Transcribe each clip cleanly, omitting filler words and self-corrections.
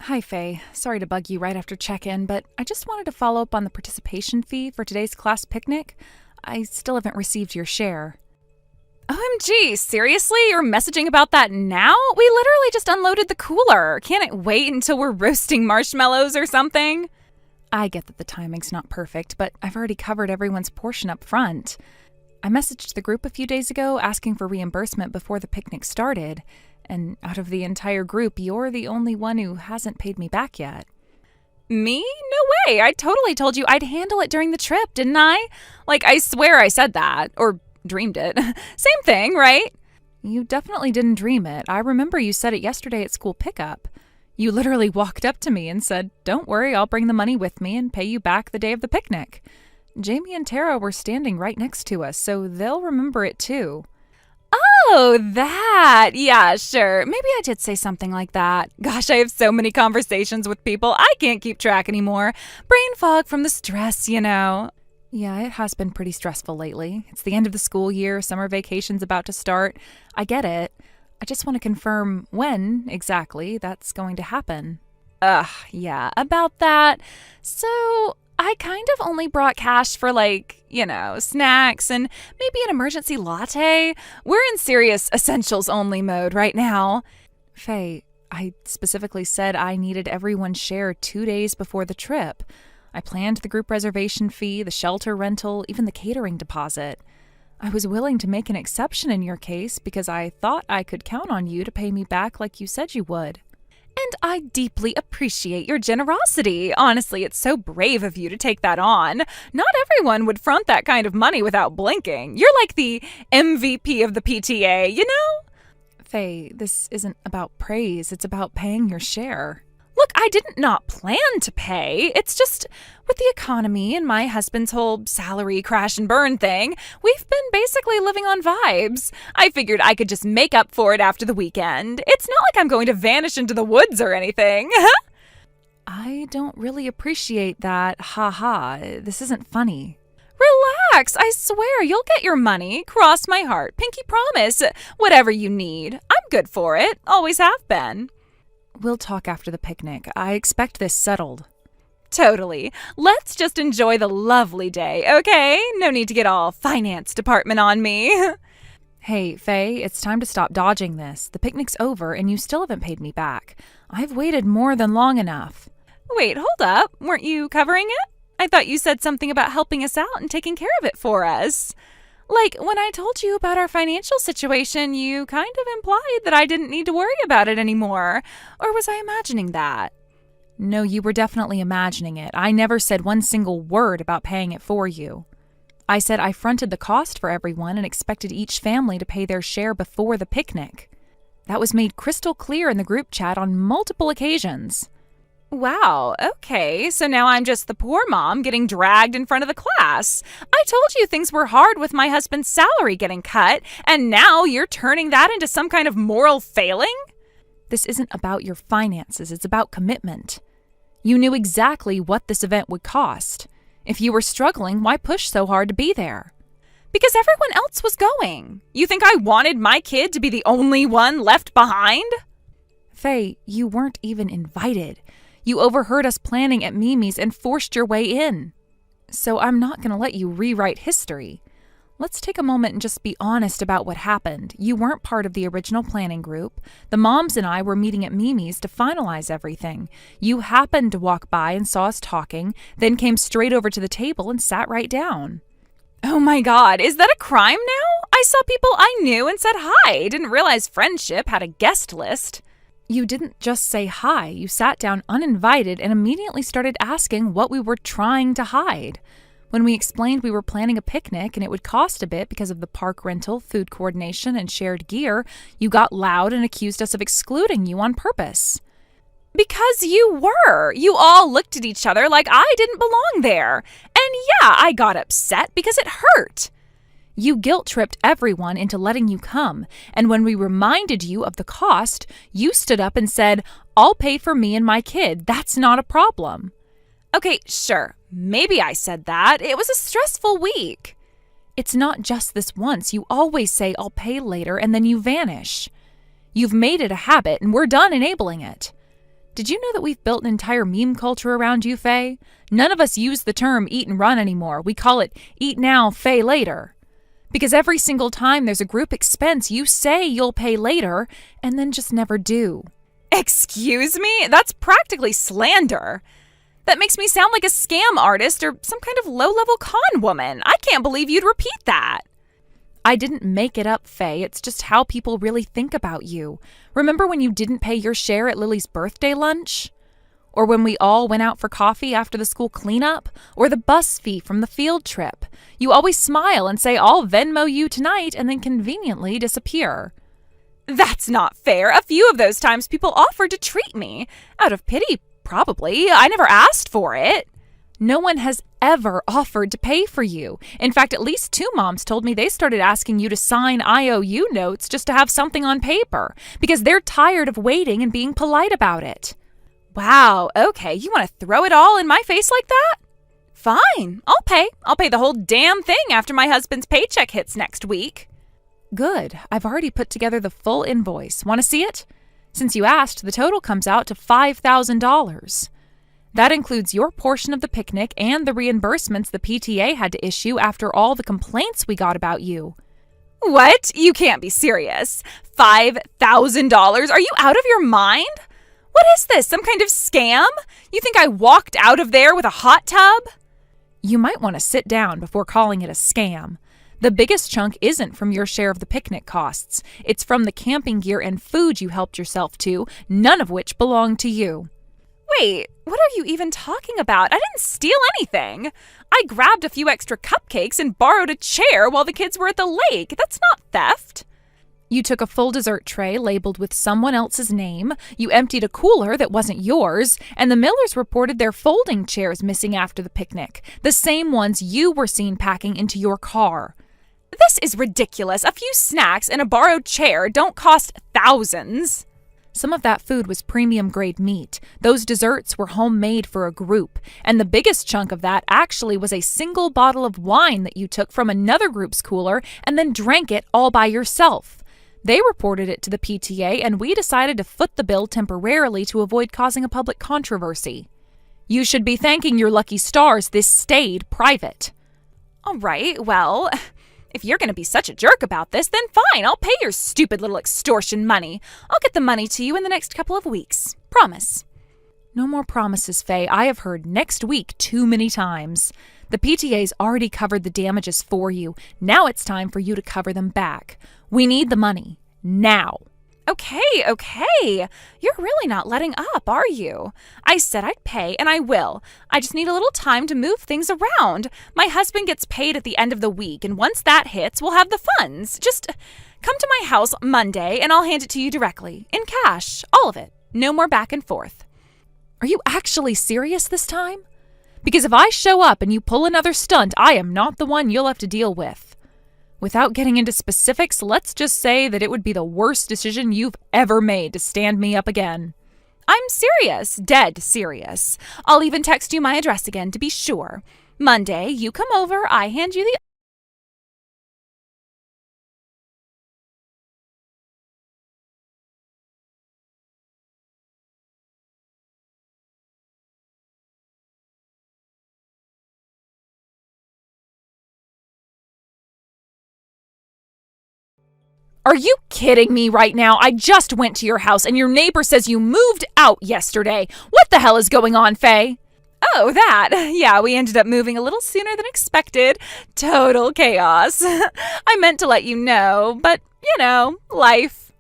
Hi, Faye. Sorry to bug you right after check-in, but I just wanted to follow up on the participation fee for today's class picnic. I still haven't received your share. OMG, seriously? You're messaging about that now? We literally just unloaded the cooler. Can't it wait until we're roasting marshmallows or something? I get that the timing's not perfect, but I've already covered everyone's portion up front. I messaged the group a few days ago asking for reimbursement before the picnic started, and out of the entire group, you're the only one who hasn't paid me back yet. Me? No way. I totally told you I'd handle it during the trip, didn't I? I swear I said that. Or dreamed it. Same thing, right? You definitely didn't dream it. I remember you said it yesterday at school pickup. You literally walked up to me and said, "Don't worry, I'll bring the money with me and pay you back the day of the picnic." Jamie and Tara were standing right next to us, so they'll remember it too. Oh, that. Yeah, sure. Maybe I did say something like that. Gosh, I have so many conversations with people. I can't keep track anymore. Brain fog from the stress, Yeah, it has been pretty stressful lately. It's the end of the school year, summer vacation's about to start. I get it. I just want to confirm when exactly that's going to happen. Yeah, about that. So I kind of only brought cash for snacks and maybe an emergency latte. We're in serious essentials only mode right now. Faye, I specifically said I needed everyone's share 2 days before the trip. I planned the group reservation fee, the shelter rental, even the catering deposit. I was willing to make an exception in your case because I thought I could count on you to pay me back like you said you would. And I deeply appreciate your generosity. Honestly, it's so brave of you to take that on. Not everyone would front that kind of money without blinking. You're like the MVP of the PTA, you know? Faye, this isn't about praise. It's about paying your share. Look, I didn't not plan to pay. It's just, with the economy and my husband's whole salary crash and burn thing, we've been basically living on vibes. I figured I could just make up for it after the weekend. It's not like I'm going to vanish into the woods or anything. I don't really appreciate that. This isn't funny. Relax. I swear you'll get your money. Cross my heart. Pinky promise. Whatever you need. I'm good for it. Always have been. We'll talk after the picnic. I expect this settled. Totally. Let's just enjoy the lovely day, okay? No need to get all finance department on me. Hey, Faye, it's time to stop dodging this. The picnic's over and you still haven't paid me back. I've waited more than long enough. Wait, hold up. Weren't you covering it? I thought you said something about helping us out and taking care of it for us. When I told you about our financial situation, you kind of implied that I didn't need to worry about it anymore. Or was I imagining that? No, you were definitely imagining it. I never said one single word about paying it for you. I said I fronted the cost for everyone and expected each family to pay their share before the picnic. That was made crystal clear in the group chat on multiple occasions. Wow, okay, so now I'm just the poor mom getting dragged in front of the class. I told you things were hard with my husband's salary getting cut, and now you're turning that into some kind of moral failing? This isn't about your finances, it's about commitment. You knew exactly what this event would cost. If you were struggling, why push so hard to be there? Because everyone else was going. You think I wanted my kid to be the only one left behind? Faye, you weren't even invited. You overheard us planning at Mimi's and forced your way in. So I'm not going to let you rewrite history. Let's take a moment and just be honest about what happened. You weren't part of the original planning group. The moms and I were meeting at Mimi's to finalize everything. You happened to walk by and saw us talking, then came straight over to the table and sat right down. Oh my God, is that a crime now? I saw people I knew and said hi. Didn't realize friendship had a guest list. You didn't just say hi. You sat down uninvited and immediately started asking what we were trying to hide. When we explained we were planning a picnic and it would cost a bit because of the park rental, food coordination, and shared gear, you got loud and accused us of excluding you on purpose. Because you were. You all looked at each other like I didn't belong there. And yeah, I got upset because it hurt. You guilt-tripped everyone into letting you come, and when we reminded you of the cost, you stood up and said, "I'll pay for me and my kid. That's not a problem." Okay, sure. Maybe I said that. It was a stressful week. It's not just this once. You always say, "I'll pay later," and then you vanish. You've made it a habit, and we're done enabling it. Did you know that we've built an entire meme culture around you, Faye? None of us use the term eat and run anymore. We call it eat now, Faye later. Because every single time there's a group expense, you say you'll pay later and then just never do. Excuse me? That's practically slander. That makes me sound like a scam artist or some kind of low-level con woman. I can't believe you'd repeat that. I didn't make it up, Faye. It's just how people really think about you. Remember when you didn't pay your share at Lily's birthday lunch? Or when we all went out for coffee after the school cleanup? Or the bus fee from the field trip? You always smile and say, "I'll Venmo you tonight," and then conveniently disappear. That's not fair. A few of those times people offered to treat me. Out of pity, probably. I never asked for it. No one has ever offered to pay for you. In fact, at least 2 moms told me they started asking you to sign IOU notes just to have something on paper because they're tired of waiting and being polite about it. Wow, okay, you want to throw it all in my face like that? Fine, I'll pay. I'll pay the whole damn thing after my husband's paycheck hits next week. Good. I've already put together the full invoice. Want to see it? Since you asked, the total comes out to $5,000. That includes your portion of the picnic and the reimbursements the PTA had to issue after all the complaints we got about you. What? You can't be serious. $5,000? Are you out of your mind? What is this, some kind of scam? You think I walked out of there with a hot tub? You might want to sit down before calling it a scam. The biggest chunk isn't from your share of the picnic costs. It's from the camping gear and food you helped yourself to, none of which belonged to you. Wait, what are you even talking about? I didn't steal anything. I grabbed a few extra cupcakes and borrowed a chair while the kids were at the lake. That's not theft. You took a full dessert tray labeled with someone else's name, you emptied a cooler that wasn't yours, and the Millers reported their folding chairs missing after the picnic, the same ones you were seen packing into your car. This is ridiculous. A few snacks and a borrowed chair don't cost thousands. Some of that food was premium-grade meat. Those desserts were homemade for a group. And the biggest chunk of that actually was a single bottle of wine that you took from another group's cooler and then drank it all by yourself. They reported it to the PTA, and we decided to foot the bill temporarily to avoid causing a public controversy. You should be thanking your lucky stars this stayed private. All right, well, if you're going to be such a jerk about this, then fine, I'll pay your stupid little extortion money. I'll get the money to you in the next couple of weeks. Promise. No more promises, Faye. I have heard next week too many times. The PTA's already covered the damages for you. Now it's time for you to cover them back. We need the money. Now. Okay. You're really not letting up, are you? I said I'd pay, and I will. I just need a little time to move things around. My husband gets paid at the end of the week, and once that hits, we'll have the funds. Just come to my house Monday, and I'll hand it to you directly. In cash. All of it. No more back and forth. Are you actually serious this time? Because if I show up and you pull another stunt, I am not the one you'll have to deal with. Without getting into specifics, let's just say that it would be the worst decision you've ever made to stand me up again. I'm serious, dead serious. I'll even text you my address again to be sure. Monday, you come over, I hand you the... Are you kidding me right now? I just went to your house and your neighbor says you moved out yesterday. What the hell is going on, Faye? Oh, that. Yeah, we ended up moving a little sooner than expected. Total chaos. I meant to let you know, but, life.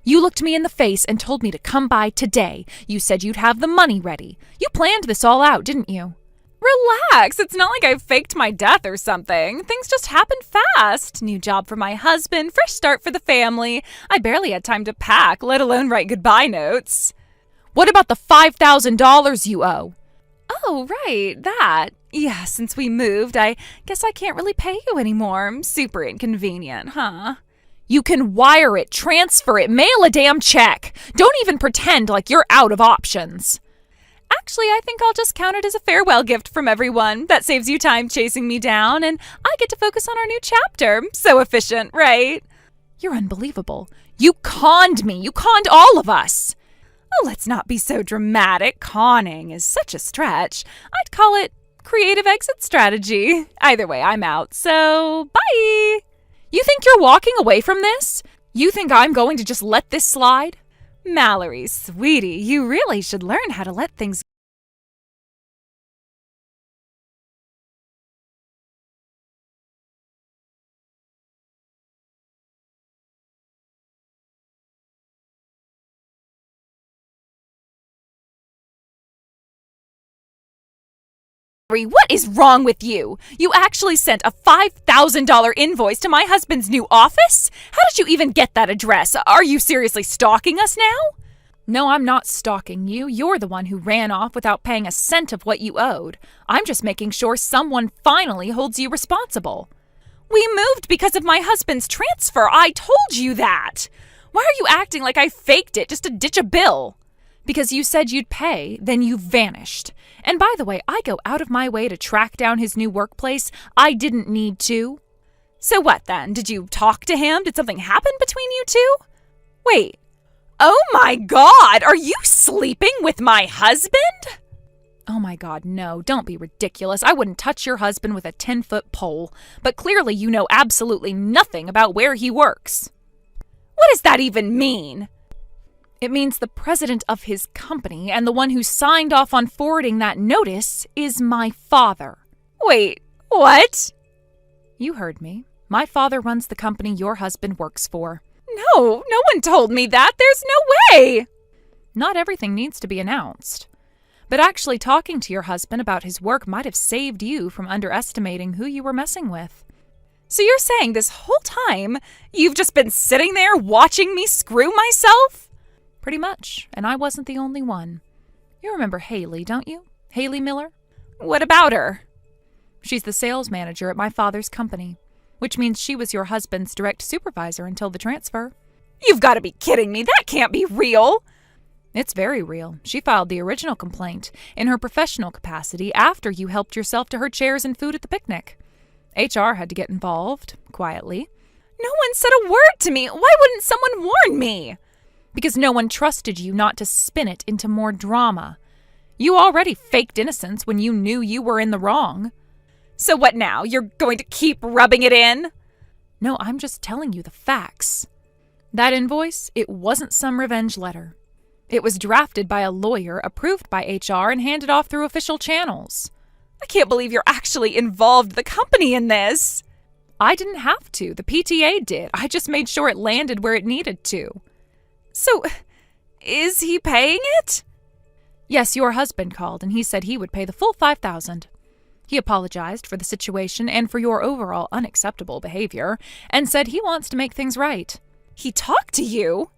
You looked me in the face and told me to come by today. You said you'd have the money ready. You planned this all out, didn't you? Relax. It's not like I faked my death or something. Things just happened fast. New job for my husband, fresh start for the family. I barely had time to pack, let alone write goodbye notes. What about the $5,000 you owe? Oh, right, that. Yeah, since we moved, I guess I can't really pay you anymore. Super inconvenient, huh? You can wire it, transfer it, mail a damn check. Don't even pretend like you're out of options. Actually, I think I'll just count it as a farewell gift from everyone. That saves you time chasing me down, and I get to focus on our new chapter. So efficient, right? You're unbelievable. You conned me. You conned all of us. Oh, let's not be so dramatic. Conning is such a stretch. I'd call it creative exit strategy. Either way, I'm out, so bye. You think you're walking away from this? You think I'm going to just let this slide? Mallory, sweetie, you really should learn how to let things What is wrong with you? You actually sent a $5,000 invoice to my husband's new office? How did you even get that address? Are you seriously stalking us now? No, I'm not stalking you. You're the one who ran off without paying a cent of what you owed. I'm just making sure someone finally holds you responsible. We moved because of my husband's transfer. I told you that. Why are you acting like I faked it just to ditch a bill? Because you said you'd pay, then you vanished. And by the way, I go out of my way to track down his new workplace. I didn't need to. So what then? Did you talk to him? Did something happen between you two? Wait. Oh my God! Are you sleeping with my husband? Oh my God, no, don't be ridiculous. I wouldn't touch your husband with a 10-foot pole. But clearly you know absolutely nothing about where he works. What does that even mean? It means the president of his company and the one who signed off on forwarding that notice is my father. Wait, what? You heard me. My father runs the company your husband works for. No one told me that. There's no way. Not everything needs to be announced. But actually talking to your husband about his work might have saved you from underestimating who you were messing with. So you're saying this whole time you've just been sitting there watching me screw myself? Pretty much, and I wasn't the only one. You remember Haley, don't you? Haley Miller? What about her? She's the sales manager at my father's company, which means she was your husband's direct supervisor until the transfer. You've got to be kidding me. That can't be real. It's very real. She filed the original complaint in her professional capacity after you helped yourself to her chairs and food at the picnic. HR had to get involved, quietly. No one said a word to me. Why wouldn't someone warn me? Because no one trusted you not to spin it into more drama. You already faked innocence when you knew you were in the wrong. So what now? You're going to keep rubbing it in? No, I'm just telling you the facts. That invoice, it wasn't some revenge letter. It was drafted by a lawyer, approved by HR, and handed off through official channels. I can't believe you're actually involved the company in this. I didn't have to. The PTA did. I just made sure it landed where it needed to. So, is he paying it? Yes, your husband called, and he said he would pay the full $5,000. He apologized for the situation and for your overall unacceptable behavior, and said he wants to make things right. He talked to you?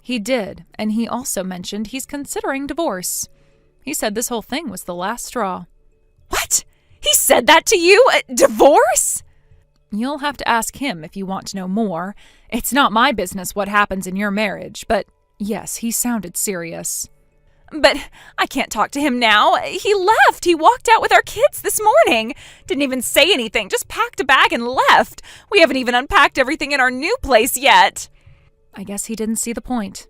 He did, and he also mentioned he's considering divorce. He said this whole thing was the last straw. What? He said that to you? Divorce? You'll have to ask him if you want to know more. It's not my business what happens in your marriage, but yes, he sounded serious. But I can't talk to him now. He left. He walked out with our kids this morning. Didn't even say anything, just packed a bag and left. We haven't even unpacked everything in our new place yet. I guess he didn't see the point.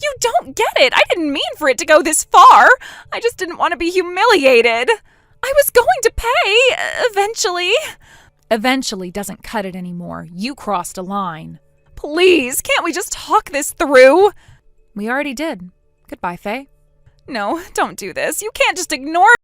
You don't get it. I didn't mean for it to go this far. I just didn't want to be humiliated. I was going to pay, eventually. Eventually doesn't cut it anymore. You crossed a line. Please, can't we just talk this through? We already did. Goodbye, Faye. No, don't do this. You can't just ignore me.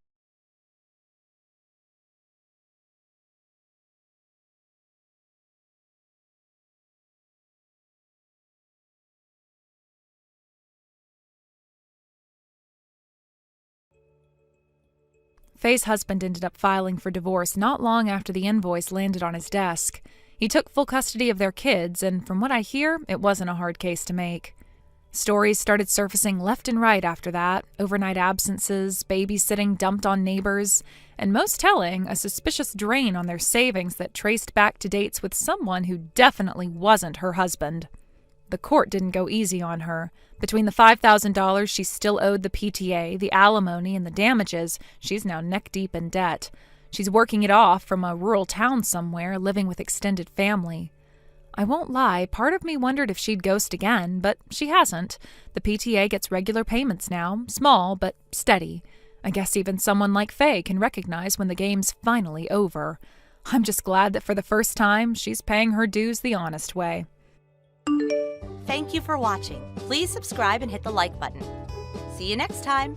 Faye's husband ended up filing for divorce not long after the invoice landed on his desk. He took full custody of their kids, and from what I hear, it wasn't a hard case to make. Stories started surfacing left and right after that: overnight absences, babysitting dumped on neighbors, and most telling, a suspicious drain on their savings that traced back to dates with someone who definitely wasn't her husband. The court didn't go easy on her. Between the $5,000 she still owed the PTA, the alimony, and the damages, she's now neck-deep in debt. She's working it off from a rural town somewhere, living with extended family. I won't lie, part of me wondered if she'd ghost again, but she hasn't. The PTA gets regular payments now, small but steady. I guess even someone like Faye can recognize when the game's finally over. I'm just glad that for the first time, she's paying her dues the honest way. Thank you for watching. Please subscribe and hit the like button. See you next time.